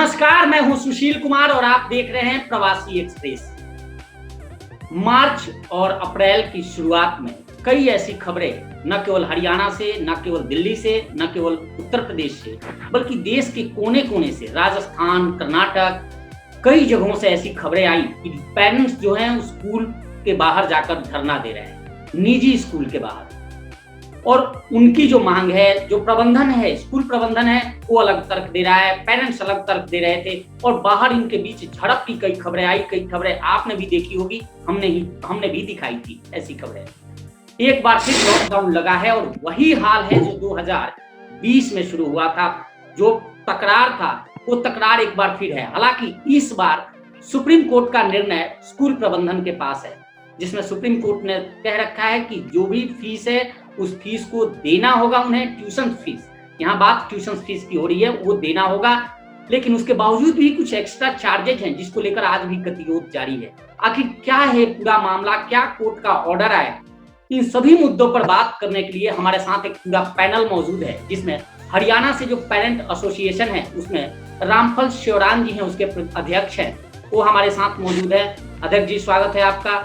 नमस्कार, मैं हूं सुशील कुमार और आप देख रहे हैं प्रवासी एक्सप्रेस। मार्च और अप्रैल की शुरुआत में कई ऐसी खबरें न केवल हरियाणा से, न केवल दिल्ली से, न केवल उत्तर प्रदेश से, बल्कि देश के कोने कोने से, राजस्थान, कर्नाटक, कई जगहों से ऐसी खबरें आई कि पेरेंट्स जो हैं स्कूल के बाहर जाकर धरना दे रहे हैं, निजी स्कूल के बाहर। और उनकी जो मांग है, जो प्रबंधन है, स्कूल प्रबंधन है, वो अलग तर्क दे रहा है, पेरेंट्स अलग तर्क दे रहे थे और बाहर इनके बीच झड़प की कई खबरें आई। कई खबरें आपने भी देखी होगी, हमने भी दिखाई थी ऐसी खबरें। एक बार फिर लॉकडाउन लगा है और वही हाल है जो 2020 में शुरू हुआ था। जो तकरार था वो तकरार एक बार फिर है। हालांकि इस बार सुप्रीम कोर्ट का निर्णय स्कूल प्रबंधन के पास है, जिसमें सुप्रीम कोर्ट ने कह रखा है कि जो भी फीस है उस फीस को देना होगा उन्हें। ट्यूशन फीस, यहाँ बात ट्यूशन फीस की हो रही है, वो देना होगा। लेकिन उसके बावजूद भी कुछ एक्स्ट्रा चार्जेज हैं जिसको लेकर आज भी गतिरोध जारी है। आखिर क्या है पूरा मामला, क्या कोर्ट का ऑर्डर आया, इन सभी मुद्दों पर बात करने के लिए हमारे साथ एक पूरा पैनल मौजूद है, जिसमें हरियाणा से जो पेरेंट एसोसिएशन है उसमें रामफल श्योरान जी हैं, उसके अध्यक्ष हैं, वो हमारे साथ मौजूद है। अध्यक्ष जी, स्वागत है आपका।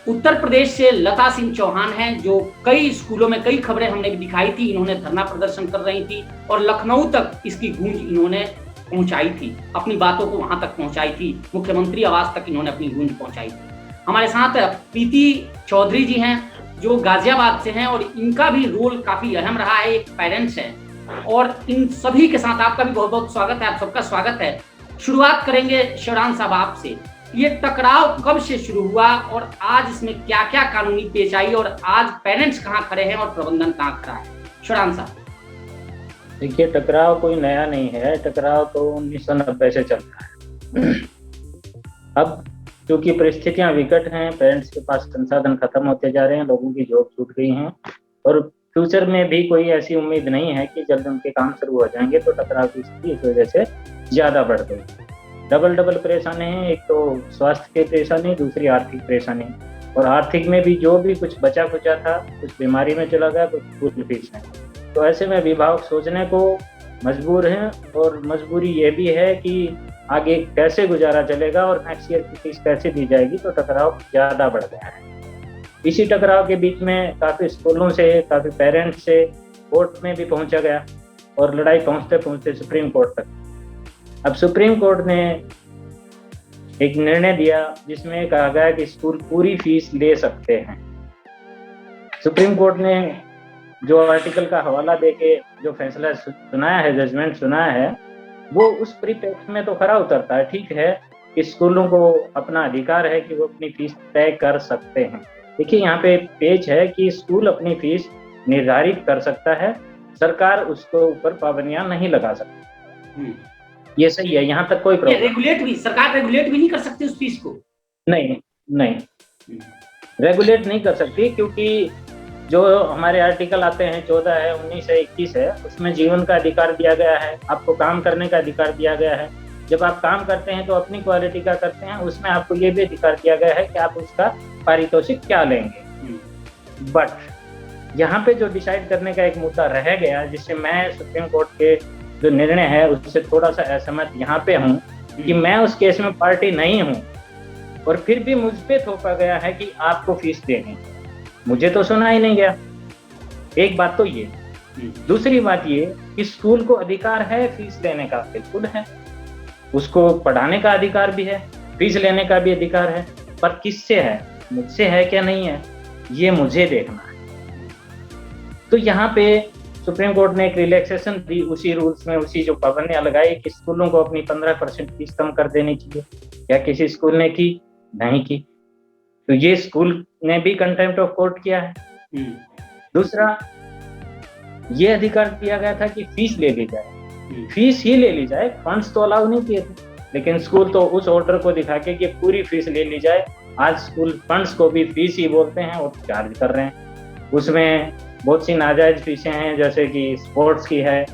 उत्तर प्रदेश से लता सिंह चौहान हैं, जो कई स्कूलों में कई खबरें हमने भी दिखाई थी, इन्होंने धरना प्रदर्शन कर रही थी और लखनऊ तक इसकी गूंज इन्होंने पहुंचाई थी, अपनी बातों को वहां तक पहुंचाई थी, मुख्यमंत्री आवास तक इन्होंने अपनी गूंज पहुंचाई थी। हमारे साथ प्रीति चौधरी जी हैं, जो गाजियाबाद से हैं और इनका भी रोल काफी अहम रहा है, एक पेरेंट्स हैं। और इन सभी के साथ आपका भी बहुत बहुत स्वागत है, आप सबका स्वागत है। शुरुआत करेंगे श्योरान साहब आपसे। ये टकराव कब से शुरू हुआ और आज इसमें क्या क्या कानूनी पेश आई और आज पेरेंट्स कहाँ खड़े हैं और प्रबंधन कहाँ खड़ा है? श्योरान साहब। देखिए, टकराव कोई नया नहीं है, टकराव तो 1990 से चल रहा है। अब क्योंकि परिस्थितियां विकट हैं, पेरेंट्स के पास संसाधन खत्म होते जा रहे हैं, लोगों की जॉब छूट गई हैं और फ्यूचर में भी कोई ऐसी उम्मीद नहीं है कि जल्द उनके काम शुरू हो जाएंगे, तो टकराव की स्थिति इस वजह से ज्यादा बढ़ गई। डबल परेशानी है, एक तो स्वास्थ्य की परेशानी, दूसरी आर्थिक परेशानी। और आर्थिक में भी जो भी कुछ बचा खुचा था, कुछ बीमारी में चला गया, कुछ स्कूल फीस में। तो ऐसे में अभिभावक सोचने को मजबूर हैं और मजबूरी ये भी है कि आगे कैसे गुजारा चलेगा और नेक्स्ट ईयर की फीस कैसे दी जाएगी, तो टकराव ज़्यादा बढ़ गया है। इसी टकराव के बीच में काफ़ी स्कूलों से, काफ़ी पेरेंट्स से कोर्ट में भी पहुंचा गया और लड़ाई पहुंचते पहुंचते सुप्रीम कोर्ट तक। अब सुप्रीम कोर्ट ने एक निर्णय दिया जिसमें कहा गया कि स्कूल पूरी फीस ले सकते हैं। सुप्रीम कोर्ट ने जो आर्टिकल का हवाला देके जो फैसला सुनाया है, जजमेंट सुनाया है, वो उस परिप्रेक्ष्य में तो खरा उतरता है। ठीक है कि स्कूलों को अपना अधिकार है कि वो अपनी फीस तय कर सकते हैं। देखिए, यहाँ पे पेज है कि स्कूल अपनी फीस निर्धारित कर सकता है, सरकार उसको ऊपर पाबंदियां नहीं लगा सकती। ये सही है, यहाँ तक कोई प्रॉब्लम। सरकार रेगुलेट भी नहीं कर सकती उस फीस को। नहीं रेगुलेट नहीं कर सकती, क्योंकि जो हमारे आर्टिकल आते हैं 14 है, 19 है, 21 है, उसमें जीवन का अधिकार दिया गया है, आपको काम करने का अधिकार दिया गया है। जब आप काम करते हैं तो अपनी क्वालिटी का करते हैं, उसमें आपको ये भी अधिकार दिया गया है कि आप उसका पारितोषिक क्या लेंगे। बट यहाँ पे जो डिसाइड करने का एक मुद्दा रह गया, जिससे मैं सुप्रीम कोर्ट के जो निर्णय है उससे थोड़ा सा असहमत यहाँ पे हूँ कि मैं उस केस में पार्टी नहीं हूँ और फिर भी मुझ पे थोपा गया है कि आपको फीस देनी। मुझे तो सुना ही नहीं गया। एक बात तो ये, दूसरी बात ये कि स्कूल को अधिकार है फीस लेने का, बिल्कुल है, उसको पढ़ाने का अधिकार भी है, फीस लेने का भी अधिकार है, पर किससे है, मुझसे है क्या नहीं है, ये मुझे देखना है। तो यहाँ पे सुप्रीम कोर्ट ने एक रिलैक्सेशन दी उसी रूल्स में, उसी जो पाबंदियां लगाई कि स्कूलों को अपनी 15% फीस कम कर देनी चाहिए। क्या किसी स्कूल ने की? नहीं की। तो ये स्कूल ने भी कंटेम्प्ट ऑफ कोर्ट किया है। दूसरा, ये अधिकार दिया गया था कि फीस ले ली जाए, फीस ही ले ली जाए, फंड्स तो अलाउ नहीं किए थे, लेकिन स्कूल तो उस ऑर्डर को दिखा के कि पूरी फीस ले ली जाए। आज स्कूल फंड्स को भी फीस ही बोलते हैं और चार्ज कर रहे हैं। उसमें बहुत सी नाजायज फीसें हैं, जैसे कि स्पोर्ट्स की है,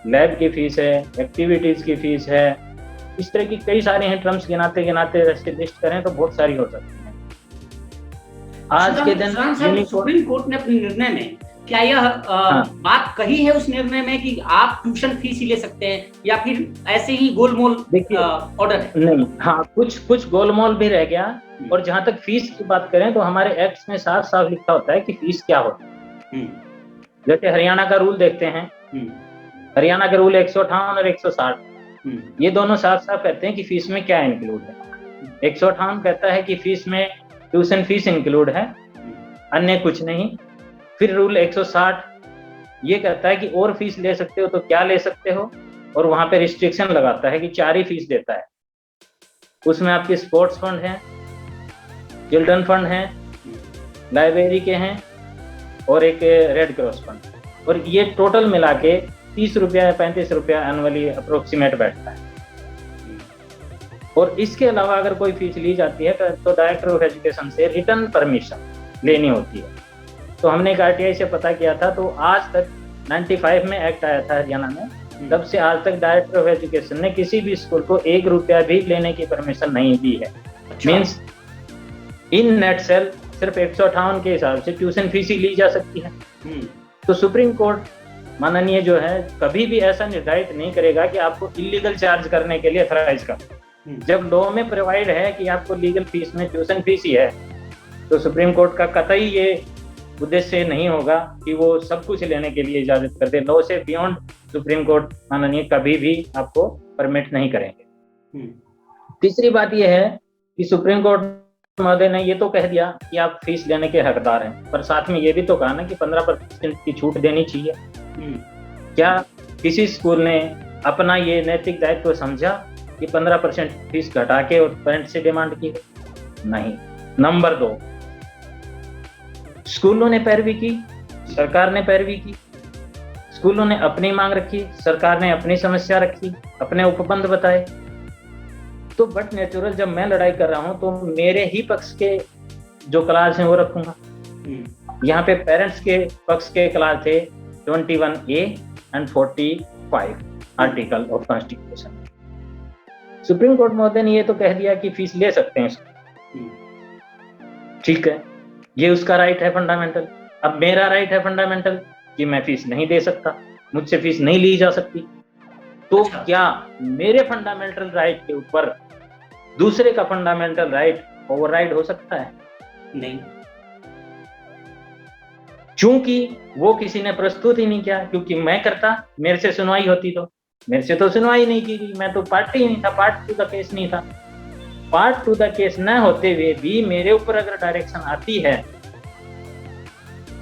लैब की फीस है, एक्टिविटीज की फीस है, इस तरह की कई सारी हैं। टर्म्स गिनाते गिनाते लिस्ट करें तो बहुत सारी हो सकती हैं। आज के दिन सुप्रीम कोर्ट ने अपने निर्णय में क्या यह हाँ बात कही है उस निर्णय में कि आप ट्यूशन फीस ही ले सकते हैं, या फिर ऐसे ही गोलमोल देखिए, ऑर्डर है? नहीं, हाँ, कुछ कुछ गोलमोल भी रह गया। और जहां तक फीस की बात करें तो हमारे एक्ट में साफ साफ लिखा होता है कि फीस क्या होती है। जैसे हरियाणा का रूल देखते हैं, हरियाणा के रूल 158 और 160, ये दोनों साफ साफ कहते हैं कि फीस में क्या इंक्लूड है। 158 कहता है कि फीस में ट्यूशन फीस इंक्लूड है, अन्य कुछ नहीं। फिर रूल 160 ये कहता है कि और फीस ले सकते हो तो क्या ले सकते हो, और वहां पे रिस्ट्रिक्शन लगाता है कि 4 ही फीस देता है। उसमें आपकी स्पोर्ट्स फंड है, चिल्ड्रन फंड है, लाइब्रेरी के हैं, और एक रेड क्रॉस फंड। और ये टोटल मिला के 30 रुपया या 35 रुपया एनुअली अप्रोक्सीमेट बैठता है। और इसके अलावा अगर कोई फीस ली जाती है तो डायरेक्टर ऑफ एजुकेशन से रिटर्न परमिशन लेनी होती है। तो हमने एक आरटीआई से पता किया था, तो आज तक 95 में एक्ट आया था हरियाणा में, तब से आज तक डायरेक्टर ऑफ एजुकेशन ने किसी भी स्कूल को 1 रुपया भी लेने की परमिशन नहीं दी है। मीन्स इन नेट सेल सिर्फ 158 के हिसाब से ट्यूशन फीस ही ली जा सकती है। तो सुप्रीम कोर्ट माननीय जो है कभी भी ऐसा निर्धारित नहीं करेगा कि आपको इलीगल चार्ज करने के लिए अथॉराइज कर। जब लॉ में प्रोवाइड है कि आपको लीगल फीस में ट्यूशन फीस ही है, तो सुप्रीम कोर्ट का कतई ये उद्देश्य नहीं होगा कि वो सब कुछ लेने के लिए इजाजत कर दे। लॉ से बियॉन्ड सुप्रीम कोर्ट माननीय कभी भी आपको परमिट नहीं करेंगे। तीसरी बात यह है कि सुप्रीम कोर्ट महोदय ने ये तो कह दिया कि आप फीस लेने के हकदार हैं, पर साथ में ये भी तो कहा ना कि 15% की छूट देनी चाहिए। क्या किसी स्कूल ने अपना ये नैतिक दायित्व समझा कि 15% फीस घटा के और पेरेंट से डिमांड की? नहीं। नंबर 2, स्कूलों ने पैरवी की, सरकार ने पैरवी की। स्कूलों ने अपनी मांग रखी, सरकार ने अपनी समस्या रखी, अपने उपबंध बताए। तो बट नेचुरल जब मैं लड़ाई कर रहा हूं तो मेरे ही पक्ष के जो क्लास हैं वो रखूंगा। यहाँ पे पेरेंट्स के पक्ष के क्लास थे 21A and 45 article of constitution. Supreme court महोदय ने ये तो कह दिया कि फीस ले सकते हैं, ठीक है, ये उसका राइट है फंडामेंटल। अब मेरा राइट है फंडामेंटल कि मैं फीस नहीं दे सकता, मुझसे फीस नहीं ली जा सकती। तो क्या मेरे फंडामेंटल राइट के ऊपर दूसरे का फंडामेंटल राइट ओवरराइड हो सकता है? नहीं, चूंकि वो किसी ने प्रस्तुत ही नहीं किया। क्योंकि मैं करता, मेरे से सुनवाई होती, तो मेरे से तो सुनवाई नहीं की गई, मैं तो पार्टी ही नहीं था, पार्ट टू द केस नहीं था। पार्ट टू द केस न होते हुए भी मेरे ऊपर अगर डायरेक्शन आती है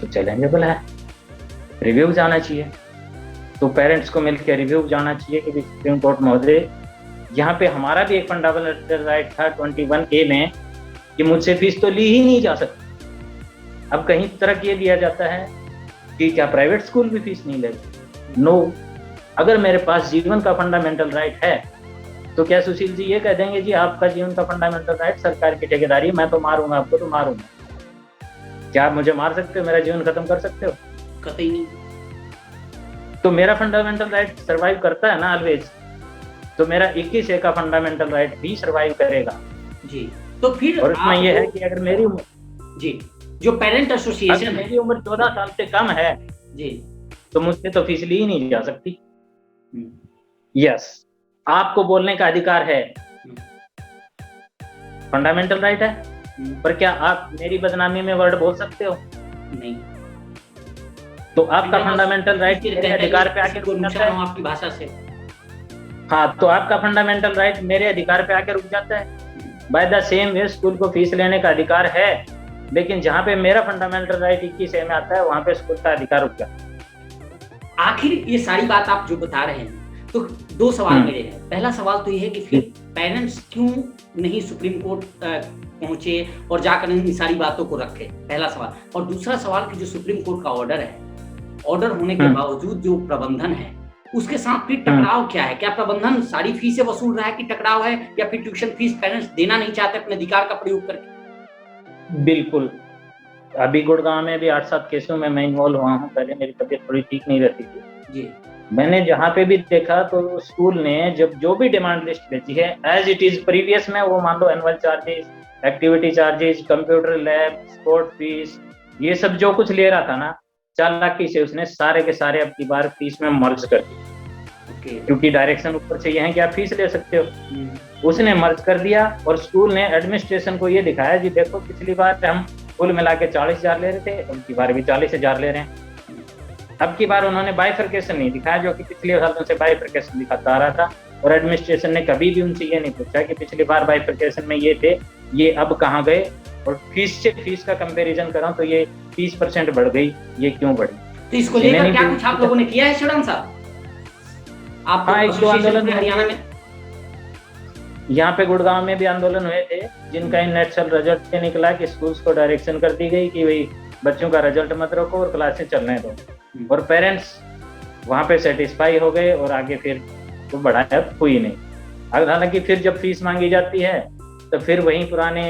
तो चैलेंजेबल है, रिव्यू जाना चाहिए। तो पेरेंट्स को मिलकर रिव्यू जाना चाहिए कि सुप्रीम कोर्ट महोदय, यहाँ पे हमारा भी एक फंडामेंटल राइट था 21A में कि मुझसे फीस तो ली ही नहीं जा सकती। अब कहीं तर्क ये दिया जाता है कि क्या प्राइवेट स्कूल भी फीस नहीं लेते? नो। अगर मेरे पास जीवन का फंडामेंटल राइट है तो क्या सुशील जी ये कह देंगे जी आपका जीवन का फंडामेंटल राइट सरकार की ठेकेदारी, मैं तो मारूंगा आपको, तो मारूंगा? क्या आप मुझे मार सकते हो, मेरा जीवन खत्म कर सकते हो? कतई नहीं। तो मेरा फंडामेंटल राइट सरवाइव करता है ना ऑलवेज, तो मेरा 21A का फंडामेंटल राइट भी सरवाइव करेगा जी। तो फिर और इसमें यह है कि अगर मेरी जी जो पेरेंट एसोसिएशन, मेरी उम्र 14 साल से कम है जी, तो मुझसे तो फीस ली ही नहीं जा सकती। यस, आपको बोलने का अधिकार है, फंडामेंटल राइट है, पर क्या आप मेरी बदनामी में वर्ड बोल सकते हो? नहीं। तो आपका फंडामेंटल राइट मेरे अधिकार पे आके रुक जाता है आपकी भाषा से। हाँ, तो आपका फंडामेंटल राइट मेरे अधिकार पे आके रुक जाता है। By the same way school को फीस लेने का अधिकार है, लेकिन जहाँ पे मेरा फंडामेंटल राइट 21A में आता है वहां पे स्कूल का अधिकार रुक जाता है। आखिर ये सारी बात आप जो बता रहे हैं, तो 2 सवाल मेरे हैं। पहला सवाल तो ये है कि फिर पेरेंट्स क्यों नहीं सुप्रीम कोर्ट पहुंचे और जाकर इन सारी बातों को रखे? पहला सवाल। और दूसरा सवाल कि जो सुप्रीम कोर्ट का ऑर्डर है, ऑर्डर होने के बावजूद जो प्रबंधन है उसके साथ फिर टकराव क्या है? क्या प्रबंधन सारी फीसें वसूल रहा है कि टकराव है, या फिर ट्यूशन फीस पेरेंट्स देना नहीं चाहते अपने अधिकार का प्रयोग करके? बिल्कुल। अभी गुड़गांव में भी 8-7 केसों में मैं इन्वॉल्व हुआ हूँ। पहले मेरी तबीयत थोड़ी ठीक नहीं रहती थी जी। मैंने जहाँ पे भी देखा तो स्कूल ने जब जो भी डिमांड लिस्ट भेजी है एज इट इज प्रीवियस में, वो मान लो annual charges, activity charges, computer lab, sport fees, ये सब जो कुछ ले रहा था ना, चालाकी से उसने सारे के सारे अब की बार फीस में मर्ज कर दिया, क्योंकि डायरेक्शन ऊपर से ये है कि आप फीस ले सकते हो। उसने मर्ज कर दिया और स्कूल ने एडमिनिस्ट्रेशन को ये दिखाया जी देखो पिछली बार हम कुल मिला के 40,000 ले रहे थे, अब की बार भी 40,000 ले रहे हैं। अब की बार उन्होंने बाइफरकेशन नहीं दिखाया, जो कि पिछले सालों से बाइफरकेशन दिखाता आ रहा था, और एडमिनिस्ट्रेशन ने कभी भी उनसे ये नहीं पूछा कि पिछली बार बाइफरकेशन में ये थे, ये अब कहाँ गए। और फीस का कंपैरिजन करा तो ये 30% बढ़ गई, ये क्यों बढ़ी? तो इसको लेकर क्या कुछ आप लोगों ने किया है शिवराम साहब? आप हाँ, एक दो आंदोलन हरियाणा में, यहाँ पे गुड़गांव में भी आंदोलन हुए थे, जिनका इन नेटसल रिजल्ट ये निकला कि स्कूल्स को डायरेक्शन कर दी गई कि भाई बच्चों का रिजल्ट मत रखो और क्लासें चलने दो, और पेरेंट्स वहाँ पे सेटिस्फाई हो गए और आगे फिर वो बढ़ाया हुई नहीं। हालांकि फिर जब फीस मांगी जाती है तो फिर वही पुराने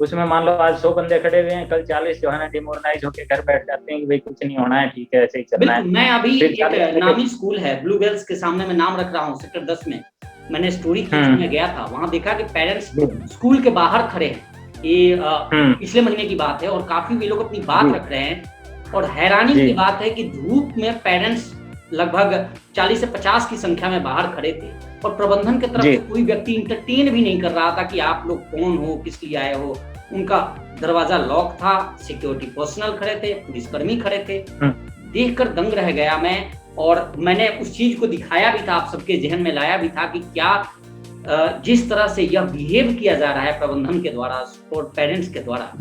उसमें मान लो आज 100 बंदे खड़े हुए हैं, कल 40 जो है ना डिमोरलाइज होकर घर बैठ जाते हैं कि भाई कुछ नहीं होना है, ठीक है ऐसे ही चलना है। मैं अभी एक नामी स्कूल है ब्लूबेल्स के सामने मैं नाम रख रहा हूँ, सेक्टर 10 में मैंने स्टोरी में गया था, वहां देखा कि पेरेंट्स स्कूल के बाहर खड़े हैं। ये पिछले महीने की बात है और काफी वे लोग अपनी बात रख रहे हैं, और हैरानी की बात है कि धूप में पेरेंट्स लगभग 40 से 50 की संख्या में बाहर खड़े थे, और प्रबंधन की तरफ से कोई व्यक्ति इंटरटेन भी नहीं कर रहा था कि आप लोग कौन हो, किस लिए आए हो। उनका दरवाजा लॉक था, सिक्योरिटी पर्सनल खड़े थे, पुलिसकर्मी खड़े थे। देखकर दंग रह गया मैं, और मैंने उस चीज को दिखाया भी था, आप सबके जहन में लाया भी था कि क्या जिस तरह से यह बिहेव किया जा रहा है प्रबंधन के द्वारा और पेरेंट्स के द्वारा,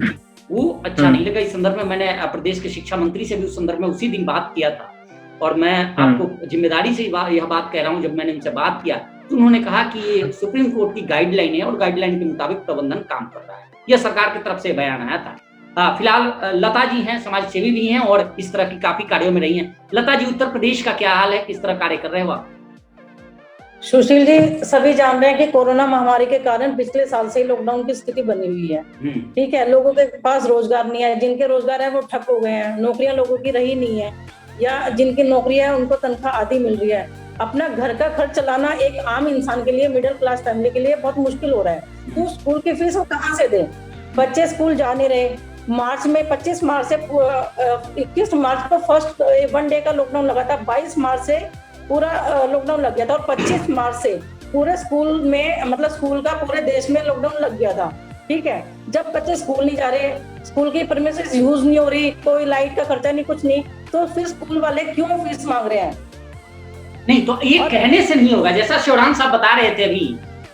वो अच्छा नहीं लगा। इस संदर्भ में मैंने प्रदेश के शिक्षा मंत्री से भी उस संदर्भ में उसी दिन बात किया था, और मैं आपको जिम्मेदारी से यह बात कह रहा हूं, जब मैंने उनसे बात किया तो उन्होंने कहा कि ये सुप्रीम कोर्ट की गाइडलाइन है और गाइडलाइन के मुताबिक प्रबंधन काम कर रहा है। यह सरकार की तरफ से बयान आया था। फिलहाल लता जी हैं, समाज सेवी भी हैं और इस तरह की काफी कार्यों में रही हैं। लता जी, उत्तर प्रदेश का क्या हाल है, किस तरह कार्य कर रहे हो आप? सुशील जी, सभी जान रहे हैं कि कोरोना महामारी के कारण पिछले साल से ही लॉकडाउन की स्थिति बनी हुई है। ठीक है, लोगों के पास रोजगार नहीं है, जिनके रोजगार है वो ठप हो गए हैं, नौकरियां लोगों की रही नहीं है, या जिनकी नौकरी है उनको तनख्वाह आधी मिल रही है। अपना घर का खर्च चलाना एक आम इंसान के लिए, मिडिल क्लास फैमिली के लिए बहुत मुश्किल हो रहा है। तो स्कूल की फीस वो कहाँ से दें? बच्चे स्कूल जा नहीं रहे। मार्च में 25 मार्च से 21 मार्च को फर्स्ट 1 डे का लॉकडाउन लगा था, 22 मार्च से पूरा लॉकडाउन लग गया था, और 25 मार्च से पूरे स्कूल में, मतलब स्कूल का पूरे देश में लॉकडाउन लग गया था। ठीक है, जब बच्चे स्कूल नहीं जा रहे, स्कूल की प्रीमिसेस यूज नहीं हो रही, कोई लाइट का खर्चा नहीं, कुछ नहीं, तो फिर स्कूल वाले क्यों फीस मांग रहे हैं? नहीं, तो ये कहने से नहीं होगा। जैसा शिवराम साहब बता रहे थे अभी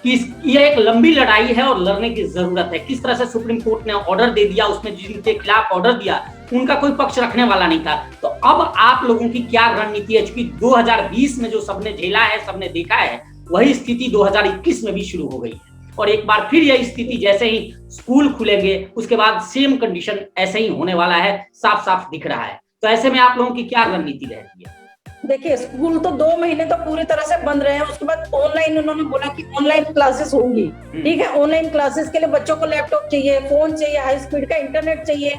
कि यह एक लंबी लड़ाई है और लड़ने की जरूरत है। किस तरह से सुप्रीम कोर्ट ने ऑर्डर दे दिया, उसमें जिनके खिलाफ ऑर्डर दिया उनका कोई पक्ष रखने वाला नहीं था। तो अब आप लोगों की क्या रणनीति है? क्योंकि 2020 में जो सबने झेला है, सबने देखा है, वही स्थिति 2021 में भी शुरू हो गई है, और एक बार फिर यह स्थिति जैसे ही स्कूल खुलेंगे उसके बाद सेम कंडीशन ऐसे ही होने वाला है, साफ साफ दिख रहा है। तो ऐसे में आप लोगों की क्या रणनीति रहती है? देखिए, स्कूल तो 2 महीने तो पूरी तरह से बंद रहे हैं, उसके बाद ऑनलाइन उन्होंने बोला कि ऑनलाइन क्लासेस होंगी। ठीक है, ऑनलाइन क्लासेस के लिए बच्चों को लैपटॉप चाहिए, फोन चाहिए, हाई स्पीड का इंटरनेट चाहिए।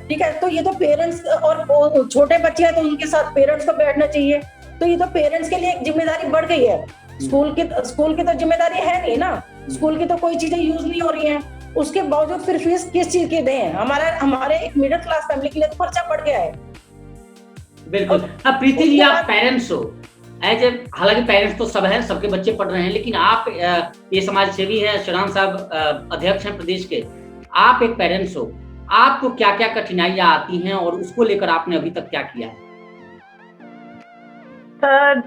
ठीक है, तो ये तो पेरेंट्स, और छोटे बच्चे हैं तो उनके साथ पेरेंट्स को बैठना चाहिए, तो ये तो पेरेंट्स के लिए एक जिम्मेदारी बढ़ गई है। स्कूल की तो जिम्मेदारी है नहीं ना, स्कूल की तो कोई चीजें यूज नहीं हो रही हैं, उसके बावजूद फिर फीस किस चीज की दें? हमारे एक मिडिल क्लास फैमिली के लिए तो खर्चा बढ़ गया है। बिल्कुल। अब प्रीति जी, आप पेरेंट्स हो, हालांकि पेरेंट्स तो सब हैं, सबके बच्चे पढ़ रहे हैं, लेकिन आप ये समाज सेवी हैं, शिवराम साहब अध्यक्ष हैं प्रदेश के, आप एक पेरेंट्स हो, आपको क्या क्या कठिनाइयां आती हैं और उसको लेकर आपने अभी तक क्या किया है? सर,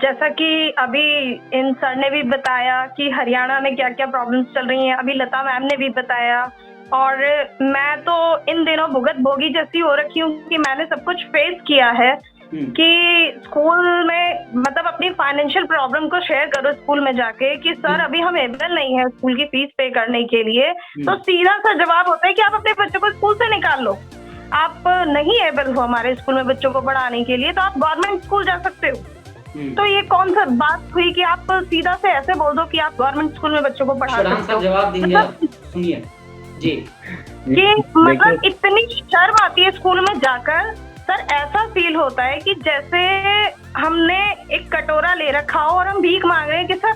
जैसा कि अभी इन सर ने भी बताया कि हरियाणा में क्या क्या प्रॉब्लम्स चल रही हैं, अभी लता मैम ने भी बताया, और मैं तो इन दिनों भुगत भोगी जैसी हो रखी हूँ कि मैंने सब कुछ फेस किया है कि स्कूल में, मतलब अपनी फाइनेंशियल प्रॉब्लम को शेयर करो स्कूल में जाके कि सर अभी हम एबल नहीं है स्कूल की फीस पे करने के लिए, तो सीधा सा जवाब होता है कि आप अपने बच्चों को स्कूल से निकाल लो, आप नहीं एबल हो हमारे स्कूल में बच्चों को पढ़ाने के लिए, तो आप गवर्नमेंट स्कूल जा सकते हो। तो ये कौन सा बात हुई कि आप सीधा से ऐसे बोल दो कि आप गवर्नमेंट स्कूल में बच्चों को पढ़ा सकते हो? जवाब देंगे, सुनिए जी। कि मतलब इतनी शर्म आती है स्कूल में जाकर सर, ऐसा फील होता है कि जैसे हमने एक कटोरा ले रखा हो और हम भीख मांग रहे हैं कि सर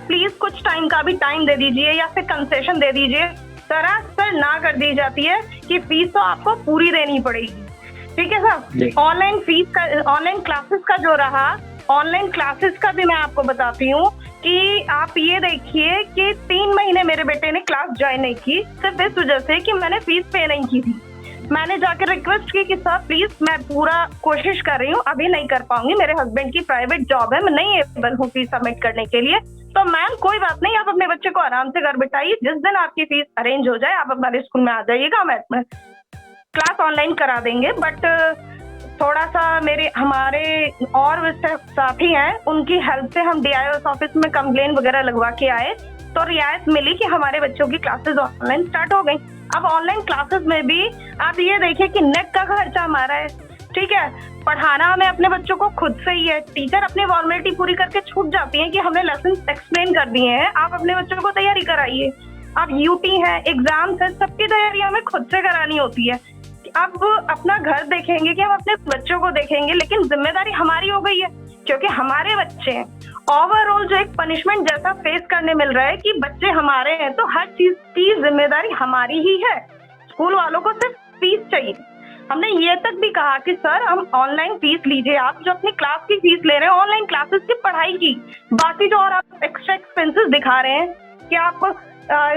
प्लीज कुछ टाइम का भी टाइम दे दीजिए या फिर कंसेशन दे दीजिए। सर ना कर दी जाती है कि फीस तो आपको पूरी देनी पड़ेगी। ठीक है सर। ऑनलाइन फीस का, ऑनलाइन क्लासेस का जो रहा, ऑनलाइन क्लासेस का भी मैं आपको बताती हूँ कि आप ये देखिए कि 3 महीने मेरे बेटे ने क्लास ज्वाइन नहीं की, सिर्फ इस वजह से कि मैंने फीस पे नहीं की थी। मैंने जाकर रिक्वेस्ट की कि सर प्लीज, मैं पूरा कोशिश कर रही हूँ, अभी नहीं कर पाऊंगी, मेरे हस्बैंड की प्राइवेट जॉब है, मैं नहीं एबल हूँ फीस सबमिट करने के लिए। तो मैम कोई बात नहीं, आप अपने बच्चे को आराम से घर बिठाइए, जिस दिन आपकी फीस अरेंज हो जाए आप हमारे स्कूल में आ जाइएगा, मैं क्लास ऑनलाइन करा देंगे। बट थोड़ा सा हमारे और साथी हैं, उनकी हेल्प से हम DIOS ऑफिस में कंप्लेन वगैरह लगवा के आए, तो रियायत मिली कि हमारे बच्चों की क्लासेस ऑनलाइन स्टार्ट हो गई। अब ऑनलाइन क्लासेस में भी आप ये देखिए कि नेट का खर्चा हमारा है, ठीक है, पढ़ाना हमें अपने बच्चों को खुद से ही है। टीचर अपनी फॉर्मेलिटी पूरी करके छूट जाती है कि हमने लेसन एक्सप्लेन कर दिए हैं, आप अपने बच्चों को तैयारी कराइए। अब UT है, एग्जाम्स है, सबकी तैयारी हमें खुद से करानी होती है। अब अपना घर देखेंगे कि हम अपने बच्चों को देखेंगे, लेकिन जिम्मेदारी हमारी हो गई है क्योंकि हमारे बच्चे हैं। ओवरऑल जो एक पनिशमेंट जैसा फेस करने मिल रहा है कि बच्चे हमारे हैं, तो हर चीज की जिम्मेदारी हमारी ही है। स्कूल वालों को सिर्फ फीस चाहिए। हमने ये तक भी कहा कि सर हम ऑनलाइन फीस लीजिए, आप जो अपनी क्लास की फीस ले रहे हैं ऑनलाइन क्लासेस की पढ़ाई की, बाकी जो और आप एक्स्ट्रा एक्सपेंसेस दिखा रहे हैं कि आप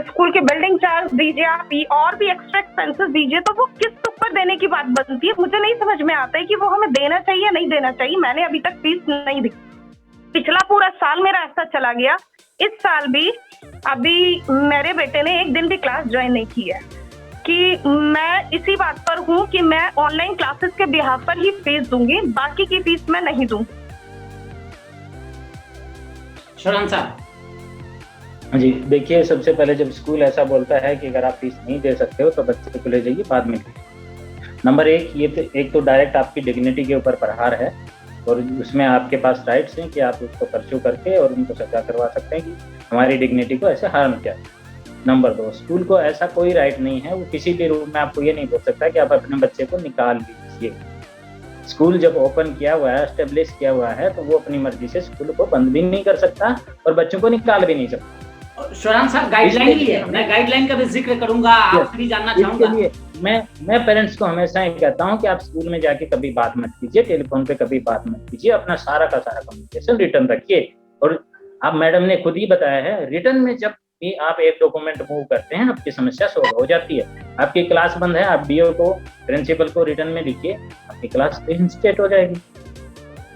स्कूल के बिल्डिंग चार्ज दीजिए, आप और भी एक्स्ट्रा एक्सपेंसेस दीजिए, तो वो किस ऊपर देने की बात बनती है? मुझे नहीं समझ में आता है कि वो हमें देना चाहिए या नहीं देना चाहिए। मैंने अभी तक फीस नहीं दी, पिछला पूरा साल मेरा ऐसा चला गया, इस साल भी अभी मेरे बेटे ने एक दिन भी क्लास ज्वाइन नहीं की है कि मैं इसी बात पर हूँ कि मैं ऑनलाइन क्लासेस के बिहाफ पर ही फीस दूंगी, बाकी की फीस मैं नहीं दूंगी। शौरान साहब जी देखिए, सबसे पहले जब स्कूल ऐसा बोलता है कि अगर आप फीस नहीं दे सकते हो तो बच्चे को ले जाइए, बाद में नंबर एक तो डायरेक्ट आपकी डिग्निटी के ऊपर प्रहार है और उसमें आपके पास राइट्स हैं कि आप उसको परस्यू करके और उनको सजा करवा सकते हैं कि हमारी डिग्निटी को ऐसे हार्म किया। नंबर 2, स्कूल को ऐसा कोई राइट नहीं है, वो किसी भी रूम में आपको ये नहीं बोल सकता कि आप अपने बच्चे को निकाल लीजिए। स्कूल जब ओपन किया हुआ है, एस्टेब्लिश किया हुआ है, तो वो अपनी मर्जी से स्कूल को बंद भी नहीं कर सकता और बच्चों को निकाल भी नहीं सकता। शौरान साहब गाइडलाइन ही है, मैं गाइडलाइन का भी जिक्र करूंगा, आपसे भी जानना चाहूंगा। मैं पेरेंट्स को हमेशा ये कहता हूँ कि आप स्कूल में जाके कभी बात मत कीजिए, टेलीफोन पे कभी बात मत कीजिए, अपना सारा का सारा कम्युनिकेशन रिटर्न रखिए। और आप मैडम ने खुद ही बताया है, रिटर्न में जब भी आप एक डॉक्यूमेंट मूव करते हैं आपकी समस्या सॉल्व हो जाती है। आपकी क्लास बंद है, आप DO को, प्रिंसिपल को रिटर्न में लिखिए, आपकी क्लास इंस्टेट हो जाएगी।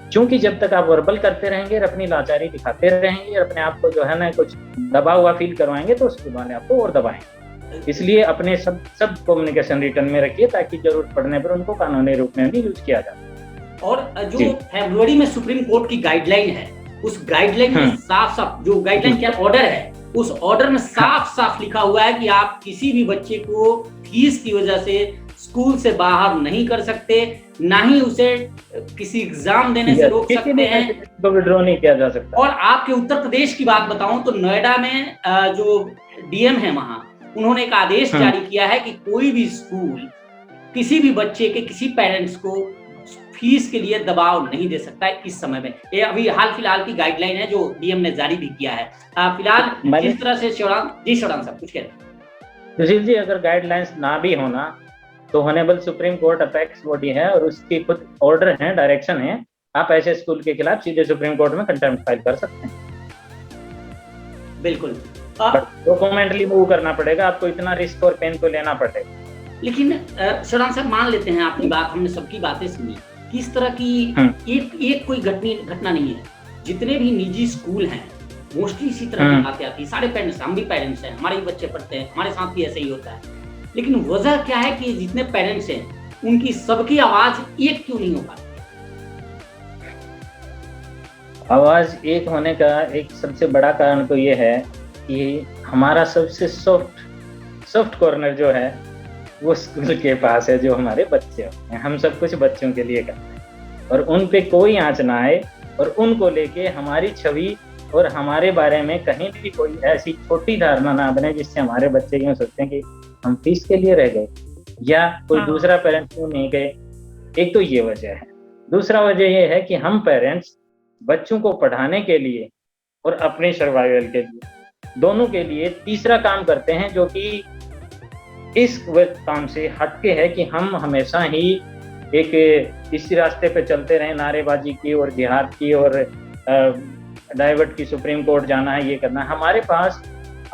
क्योंकि जब तक आप वर्बल करते रहेंगे और अपनी लाचारी दिखाते रहेंगे और अपने आप को जो है ना कुछ दबा हुआ फील करवाएंगे तो स्कूल वाले आपको और दबाएंगे। इसलिए अपने सब कम्युनिकेशन रिटर्न में रखिए ताकि जरूरत पड़ने पर उनको कानूनी रूप में भी यूज किया जाए। और जो फरवरी में सुप्रीम कोर्ट की गाइडलाइन है, उस गाइडलाइन में साफ जो गाइडलाइन क्या ऑर्डर है, उस ऑर्डर में साफ लिखा हुआ है कि आप किसी भी बच्चे को फीस की वजह से स्कूल से बाहर नहीं कर सकते, ना ही उसे किसी एग्जाम देने से रोक सकते हैं, तो विड्रॉ नहीं किया जा सकता। और आपके उत्तर प्रदेश की बात बताऊं तो नोएडा में जो DM है वहां, उन्होंने एक आदेश जारी किया है कि कोई भी स्कूल किसी भी बच्चे के किसी पेरेंट्स को फीस के लिए दबाव नहीं दे सकता है इस समय में। ये अभी हाल फिलहाल की गाइडलाइन है जो DM ने जारी भी किया है। फिलहाल किस तरह से शौरान साहब कुछ कह रहे हैं? सुशील जी, अगर गाइडलाइंस ना भी होना तो honourable supreme court apex body है और उसकी खुद ऑर्डर है, डायरेक्शन है, आप ऐसे स्कूल के खिलाफ सीधे सुप्रीम कोर्ट में कंटेम्प्ट फाइल कर सकते हैं। बिल्कुल डॉक्यूमेंटली मूव करना पड़ेगा, आपको इतना रिस्क और पेन तो लेना पड़ेगा। लेकिन शौरान साहब मान लेते हैं आपकी बात, हमने सबकी बातें सुनी कि इस तरह की एक कोई घटना नहीं है। जितने भी निजी स्कूल हैं मोस्टली इसी तरह की बातें आती है। सारे पेरेंट्स, हम भी पेरेंट्स हैं, हमारे भी बच्चे पढ़ते हैं, हमारे साथ भी ऐसे ही होता है। लेकिन वजह क्या है कि जितने पेरेंट्स हैं उनकी सबकी आवाज एक क्यों नहीं हो पाती? आवाज एक होने का एक सबसे बड़ा कारण तो ये है कि हमारा सबसे सॉफ्ट कॉर्नर जो है वो स्कूल के पास है, जो हमारे बच्चे हैं। हम सब कुछ बच्चों के लिए करते हैं और उन पे कोई आंच ना आए और उनको लेके हमारी छवि और हमारे बारे में कहीं भी कोई ऐसी छोटी धारणा ना बने जिससे हमारे बच्चे यूं सोचते हैं कि हम फीस के लिए रह गए या कोई दूसरा पेरेंट्स क्यों नहीं गए। एक तो ये वजह है। दूसरा वजह ये है कि हम पेरेंट्स बच्चों को पढ़ाने के लिए और अपने सर्वाइवल के लिए, दोनों के लिए तीसरा काम करते हैं जो कि इस काम से हटके है कि हम हमेशा ही एक इसी रास्ते पे चलते रहे, नारेबाजी की और जिहाद की और डाइवर्ट की, सुप्रीम कोर्ट जाना है, ये करना है। हमारे पास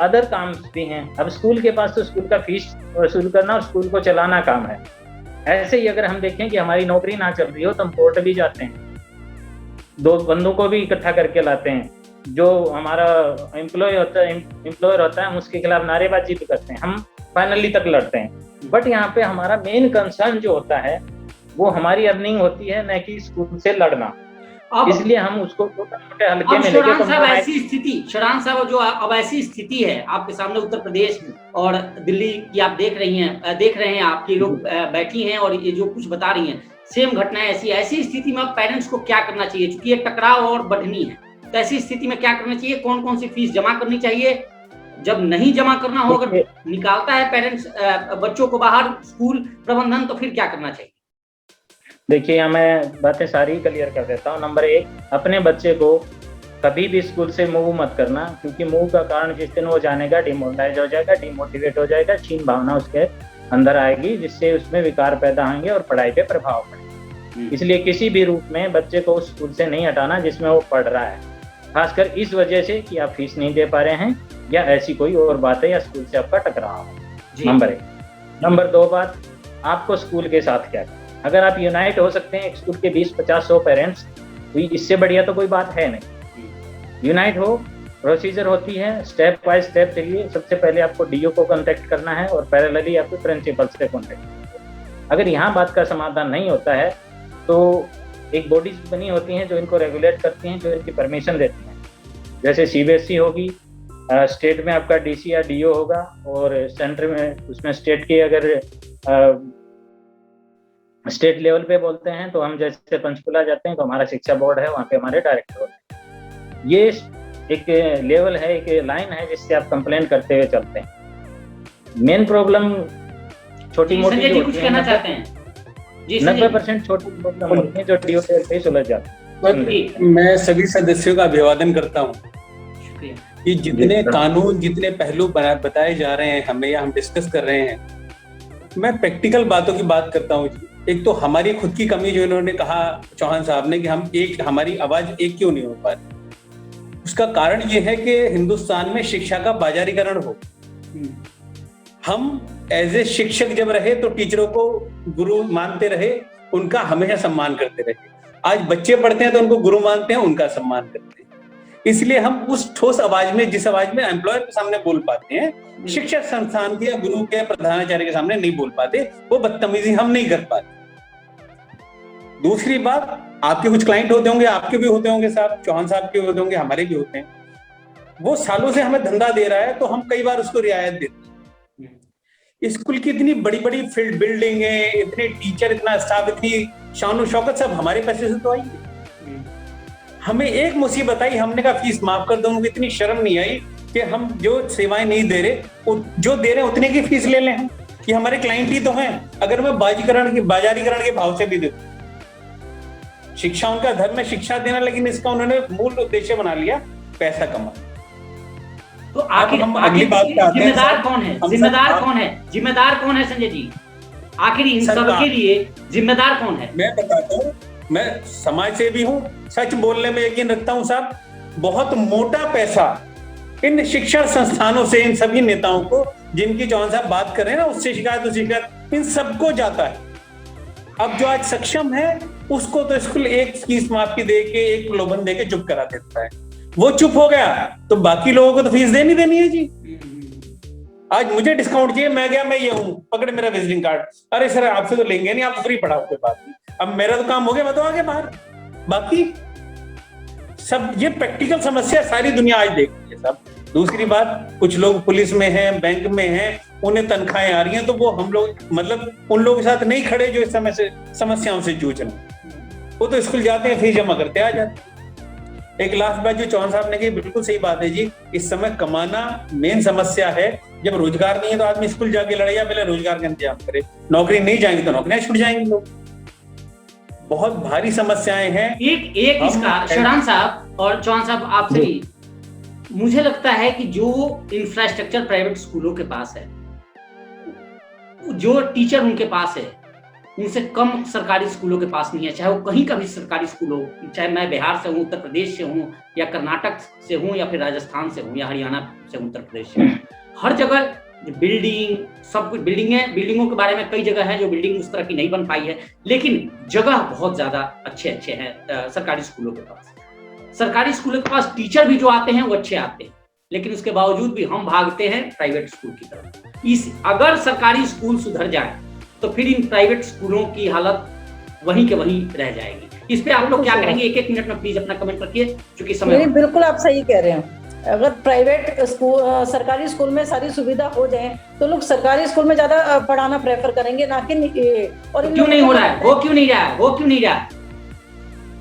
अदर काम भी हैं। अब स्कूल के पास तो स्कूल का फीस वसूल करना और स्कूल को चलाना काम है। ऐसे ही अगर हम देखें कि हमारी नौकरी ना चल रही हो तो हम कोर्ट भी जाते हैं, दो बंदों को भी इकट्ठा करके लाते हैं, जो हमारा एम्प्लॉयर होता है हम उसके खिलाफ नारेबाजी भी करते हैं, हम फाइनली तक लड़ते हैं। बट यहाँ पे हमारा मेन कंसर्न जो होता है वो हमारी अर्निंग होती है, न कि स्कूल से लड़ना। इसलिए हम उसको छोटे हल्के में लेके शरान साहब जो अब ऐसी स्थिति है आपके सामने, उत्तर प्रदेश और दिल्ली की आप देख रहे हैं आपके लोग बैठी हैं और ये जो कुछ बता रही हैं सेम घटनाएं ऐसी स्थिति में अब पेरेंट्स को क्या करना चाहिए? क्योंकि ये टकराव और बढ़नी है, तो ऐसी स्थिति में क्या करना चाहिए? कौन कौन सी फीस जमा करनी चाहिए? जब नहीं जमा करना हो, अगर निकालता है पेरेंट्स बच्चों को बाहर स्कूल प्रबंधन, तो फिर क्या करना चाहिए? देखिए, यहाँ मैं बातें सारी क्लियर कर देता हूँ। नंबर 1, अपने बच्चे को कभी भी स्कूल से मूव मत करना, क्योंकि मूव का कारण जिस दिन वो जानेगा डिमोरलाइज हो जाएगा, डिमोटिवेट हो जाएगा, छीन भावना उसके अंदर आएगी, जिससे उसमें विकार पैदा होंगे और पढ़ाई पे प्रभाव पड़ेगा। इसलिए किसी भी रूप में बच्चे को उस स्कूल से नहीं हटाना जिसमें वो पढ़ रहा है, खासकर इस वजह से कि आप फीस नहीं दे पा रहे हैं या ऐसी कोई और बात है या स्कूल से आपका टकराव है। नंबर 1। नंबर 2 बात, आपको स्कूल के साथ क्या करना। अगर आप यूनाइट हो सकते हैं एक स्कूल के 20, 50, 100 पेरेंट्स, तो इससे बढ़िया तो कोई बात है नहीं। यूनाइट हो, प्रोसीजर होती है, स्टेप बाय स्टेप चलिए। सबसे पहले आपको डीओ को कांटेक्ट करना है और पैरेलली आपको प्रिंसिपल से कांटेक्ट। अगर यहाँ बात का समाधान नहीं होता है तो एक बॉडीज बनी होती हैं जो इनको रेगुलेट करती हैं, जो इनकी परमिशन देती हैं। जैसे सीबीएसई होगी, स्टेट में आपका डीसी या डीओ होगा, और सेंटर में उसमें स्टेट की अगर स्टेट लेवल पे बोलते हैं तो हम जैसे पंचकुला जाते हैं तो हमारा शिक्षा बोर्ड है, वहाँ पे हमारे डायरेक्टर होते हैं। ये एक लेवल है, एक लाइन है जिससे आप कंप्लेन करते हुए चलते हैं। मेन प्रॉब्लम छोटी मोटी जो कुछ कहना चाहते हैं, 90% छोटी प्रॉब्लम होती है जो डीओ पे सुलझ जाती है। मैं सभी सदस्यों का अभिवादन करता हूँ कि जितने कानून, जितने पहलू बताए जा रहे हैं हमें या हम डिस्कस कर रहे हैं, मैं प्रैक्टिकल बातों की बात करता हूँ। एक तो हमारी खुद की कमी, जो इन्होंने कहा चौहान साहब ने, कि हमारी आवाज एक क्यों नहीं हो पा रही। उसका कारण ये है कि हिंदुस्तान में शिक्षा का बाजारीकरण हो। हम एज ए शिक्षक जब रहे तो टीचरों को गुरु मानते रहे, उनका हमेशा सम्मान करते रहे। आज बच्चे पढ़ते हैं तो उनको गुरु मानते हैं, उनका सम्मान करते हैं। इसलिए हम उस ठोस आवाज में, जिस आवाज में एम्प्लॉयर के सामने बोल पाते हैं, शिक्षक संस्थान के या गुरु के, प्रधानाचार्य के सामने नहीं बोल पाते। वो बदतमीजी हम नहीं कर पाते। दूसरी बात, आपके कुछ क्लाइंट होते होंगे, आपके भी होते होंगे साहब, चौहान साहब के होते होंगे, हमारे भी होते हैं। वो सालों से हमें धंधा दे रहा है तो हम कई बार उसको रियायत देते हैं। स्कूल की इतनी बड़ी बड़ी फील्ड बिल्डिंग है, इतने टीचर, इतना स्टाफ, इतनी शान शौकत, सब हमारे पैसे से तो आई है। हमें एक मुसीबत आई, हमने कहा फीस माफ कर दूंगा। इतनी शर्म नहीं आई कि हम जो सेवाएं नहीं दे रहे, जो दे रहे हैं उतने की फीस ले लें हम। ये हमारे क्लाइंट ही तो हैं। अगर मैं बाजारीकरण के भाव से भी देता, शिक्षा उनका धर्म है, शिक्षा देना, लेकिन इसका उन्होंने मूल उद्देश्य बना लिया पैसा कमाना। तो आखिर अगली बात जिम्मेदार कौन है? जिम्मेदार कौन है संजय जी? आखिर इन सब के लिए जिम्मेदार कौन है? मैं बताता हूँ, मैं समाज सेवी हूँ, सच बोलने में यकीन रखता हूँ साहब। बहुत मोटा पैसा इन शिक्षण संस्थानों से, इन सभी नेताओं को, जिनकी चौहान साहब बात कर रहे हैं ना, उससे शिकायत इन सबको जाता है। अब जो आज सक्षम है उसको तो स्कूल एक फीस माफ की दे के, एक प्रलोभन दे के चुप करा देता है। वो चुप हो गया तो बाकी लोगों को तो फीस देनी है जी। आज मुझे डिस्काउंट चाहिए, मैं गया, मैं ये हूँ, पकड़े मेरा विजिटिंग कार्ड। अरे सर आपसे तो लेंगे नहीं, आप फ्री पढ़ाओ, कोई बात नहीं, अब मेरा तो काम हो गया, मैं तो आगे बाहर। बाकी सब ये प्रैक्टिकल समस्या सारी दुनिया आज देख रही है सब। दूसरी बात, कुछ लोग पुलिस में हैं, बैंक में हैं, उन्हें तनख्वाहें आ रही हैं, तो वो हम लोग, मतलब उन लोगों के साथ नहीं खड़े जो इस समय से समस्याओं से जूझ रहे हैं। वो तो स्कूल जाते हैं, फीस जमा करते आ जाते हैं। एक लास्ट बात जो चौहान साहब ने कही, बिल्कुल सही बात है जी। इस समय कमाना मेन समस्या है। जब रोजगार नहीं है तो आदमी स्कूल जाके लड़ाइया पहले रोजगार का इंतजाम करे। नौकरी नहीं जाएंगी तो नौकरियां छूट जाएंगी लोग। बहुत भारी समस्याएं हैं। एक इसका शरान साहब और चौहान साहब आपसे भी, मुझे लगता है कि जो इंफ्रास्ट्रक्चर प्राइवेट स्कूलों के पास है, जो टीचर उनके पास है, उनसे कम सरकारी स्कूलों के पास नहीं है, चाहे वो कहीं का भी सरकारी स्कूल हो, चाहे मैं बिहार से हूँ, उत्तर प्रदेश से हूँ, या कर्नाटक से हूँ, या फिर राजस्थान से हूँ, या हरियाणा से हूँ, उत्तर प्रदेश से हूँ। हर जगह बिल्डिंग, सब कुछ बिल्डिंगों के बारे में कई जगह है जो बिल्डिंग उस तरह की नहीं बन पाई है, लेकिन जगह बहुत ज्यादा अच्छे हैं सरकारी स्कूलों के पास। सरकारी स्कूलों के पास टीचर भी जो आते हैं वो अच्छे आते हैं, लेकिन उसके बावजूद भी हम भागते हैं प्राइवेट स्कूल की तरफ। अगर सरकारी स्कूल सुधर जाए तो फिर इन प्राइवेट स्कूलों की हालत वहीं के वहीं रह जाएगी। इस पे आप लोग क्या करेंगे? 1-1 मिनट में प्लीज अपना कमेंट रखिए, क्योंकि समय। बिल्कुल आप सही कह रहे हैं। अगर प्राइवेट स्कूल सरकारी स्कूल में सारी सुविधा हो जाए तो लोग सरकारी स्कूल में ज्यादा पढ़ाना प्रेफर करेंगे, ना कि और क्यों नहीं हो रहा है? वो क्यों नहीं रहा है?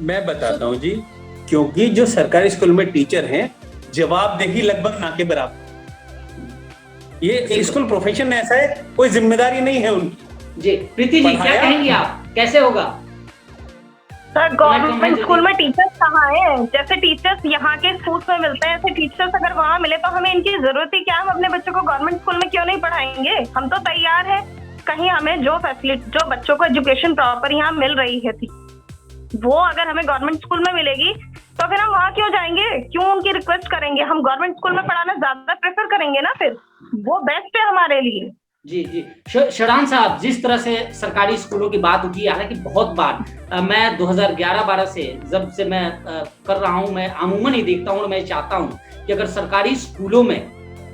मैं बताता हूँ जी, क्योंकि जो सरकारी स्कूल में टीचर हैं जवाबदेही लगभग ना के बराबर। ये स्कूल प्रोफेशन ऐसा है, कोई जिम्मेदारी नहीं है उनकी। जी प्रीति जी, क्या कहेंगे आप, कैसे होगा? सर गवर्नमेंट स्कूल में टीचर्स कहाँ हैं? जैसे टीचर्स यहाँ के स्कूल में मिलते हैं, ऐसे टीचर्स अगर वहाँ मिले तो हमें इनकी जरूरत ही क्या? हम अपने बच्चों को गवर्नमेंट स्कूल में क्यों नहीं पढ़ाएंगे? हम तो तैयार हैं। कहीं हमें जो फैसिलिटी, जो बच्चों को एजुकेशन प्रॉपर यहाँ मिल रही है थी, वो अगर हमें गवर्नमेंट स्कूल में मिलेगी तो फिर हम वहाँ क्यों जाएंगे? क्यों उनकी रिक्वेस्ट करेंगे? हम गवर्नमेंट स्कूल में पढ़ाना ज्यादा प्रेफर करेंगे ना, फिर वो बेस्ट है हमारे लिए। जी शरान साहब, जिस तरह से सरकारी स्कूलों की बात उठी, हालांकि बहुत बार मैं 2011-12 से जब से मैं कर रहा हूं, मैं अमूमन ही देखता हूं और मैं चाहता हूं कि अगर सरकारी स्कूलों में,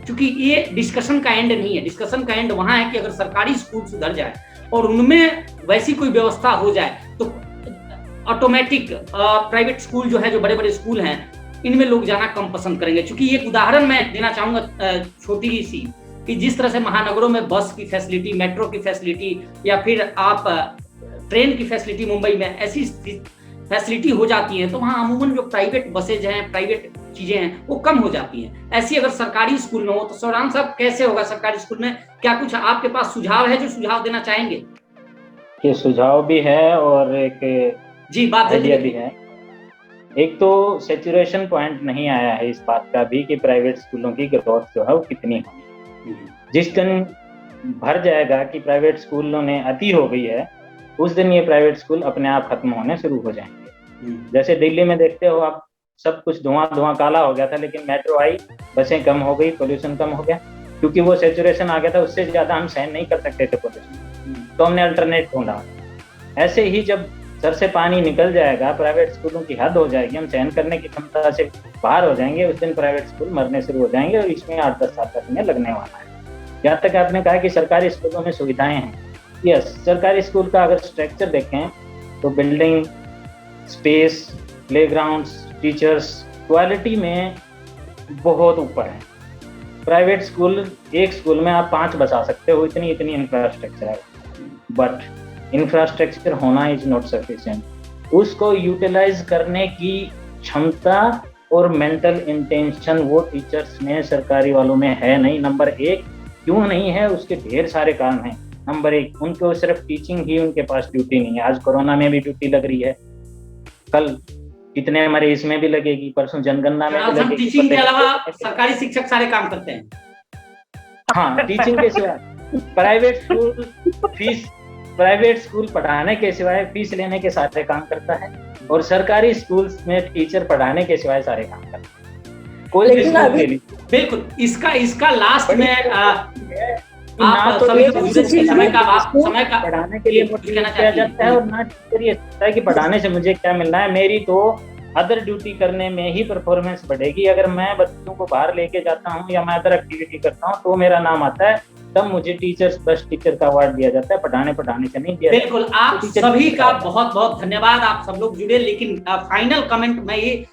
क्योंकि ये डिस्कशन का एंड नहीं है, डिस्कशन का एंड वहां है कि अगर सरकारी स्कूल सुधर जाए और उनमें वैसी कोई व्यवस्था हो जाए तो ऑटोमेटिक प्राइवेट स्कूल जो है, जो बड़े बड़े स्कूल हैं, इनमें लोग जाना कम पसंद करेंगे। क्योंकि एक उदाहरण मैं देना चाहूंगा छोटी सी, कि जिस तरह से महानगरों में बस की फैसिलिटी, मेट्रो की फैसिलिटी, या फिर आप ट्रेन की फैसिलिटी, मुंबई में ऐसी फैसिलिटी हो जाती है तो वहाँ अमूमन जो प्राइवेट बसेज हैं, प्राइवेट चीजें हैं, वो कम हो जाती हैं। ऐसी अगर सरकारी स्कूल में हो तो सौरान साहब कैसे होगा सरकारी स्कूल में? क्या कुछ आपके पास सुझाव है जो सुझाव देना चाहेंगे? ये सुझाव भी है और एक बात आइडिया भी है। एक तो सैचुरेशन पॉइंट नहीं आया है इस बात का भी कि प्राइवेट स्कूलों की ग्रोथ जो है वो कितनी होगी। जिस दिन भर जाएगा कि प्राइवेट स्कूलों ने अति हो गई है, उस दिन ये प्राइवेट स्कूल अपने आप खत्म होने शुरू हो जाएंगे। जैसे दिल्ली में देखते हो आप, सब कुछ धुआं काला हो गया था, लेकिन मेट्रो आई, बसें कम हो गई, पोल्यूशन कम हो गया, क्योंकि वो सैचुरेशन आ गया था। उससे ज्यादा हम सहन नहीं कर सकते थे पोल्यूशन, तो हमने अल्टरनेट ढूंढा। ऐसे ही जब सर से पानी निकल जाएगा, प्राइवेट स्कूलों की हद हो जाएगी, हम सहन करने की क्षमता से बाहर हो जाएंगे, उस दिन प्राइवेट स्कूल मरने शुरू हो जाएंगे और इसमें 8-10 साल तक में लगने वाला है। जहाँ तक आपने कहा कि सरकारी स्कूलों में सुविधाएं हैं, यस, सरकारी स्कूल का अगर स्ट्रक्चर देखें तो building, space, playgrounds, teachers, quality में बहुत ऊपर है। प्राइवेट स्कूल, एक स्कूल में आप 5 बसा सकते हो, इतनी इंफ्रास्ट्रक्चर है, बट इंफ्रास्ट्रक्चर होना इज नॉट सफिशिएंट। उसको यूटिलाइज करने की क्षमता और मेंटल इंटेंशन वो टीचर्स में, सरकारी वालों में है नहीं। नंबर 1, क्यों नहीं है? उसके ढेर सारे कारण हैं। नंबर 1, उनको सिर्फ टीचिंग ही उनके पास ड्यूटी नहीं है। आज कोरोना में भी ड्यूटी लग रही है, कल कितने हमारे इसमें भी लगेगी, परसों जनगणना में भी लगेगी। टीचिंग के अलावा सरकारी शिक्षक सारे काम करते हैं। हाँ, टीचिंग के सिवा प्राइवेट स्कूल पढ़ाने के सिवाय फीस लेने के सारे काम करता है, और सरकारी स्कूल्स में टीचर पढ़ाने के सिवाय सारे काम करता है। कोई बिल्कुल इसका लास्ट में ना तो समय का पढ़ाने के लिए मोटिवेट किया जाता है, और ना टीचर ये सोचता है कि पढ़ाने से मुझे क्या मिलना है, मेरी तो अदर ड्यूटी करने में ही परफॉर्मेंस बढ़ेगी। अगर मैं बच्चों को बाहर लेके जाता हूँ या मैं अदर एक्टिविटी करता हूँ तो मेरा नाम आता है, तब मुझे टीचर्स बेस्ट टीचर का अवार्ड दिया जाता है, पढ़ाने से नहीं दिया। बिल्कुल, आप सभी का बहुत बहुत धन्यवाद, आप सब लोग जुड़े। लेकिन फाइनल कमेंट मैं ये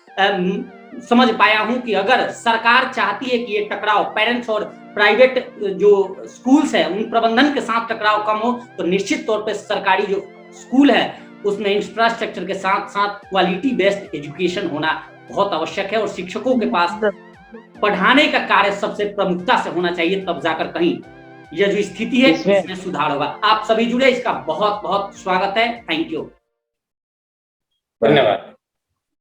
समझ पाया हूं कि अगर सरकार चाहती है कि ये टकराव पेरेंट्स और प्राइवेट जो स्कूल्स है उन प्रबंधन के साथ टकराव कम हो, तो निश्चित तौर पे सरकारी जो स्कूल है उसमें इंफ्रास्ट्रक्चर के साथ साथ क्वालिटी बेस्ड एजुकेशन होना बहुत आवश्यक है, और शिक्षकों के पास पढ़ाने का कार्य सबसे प्रमुखता से होना चाहिए, तब जाकर कहीं यह जो स्थिति है इसमें सुधार होगा। आप सभी जुड़े, इसका बहुत बहुत स्वागत है। थैंक यू, धन्यवाद।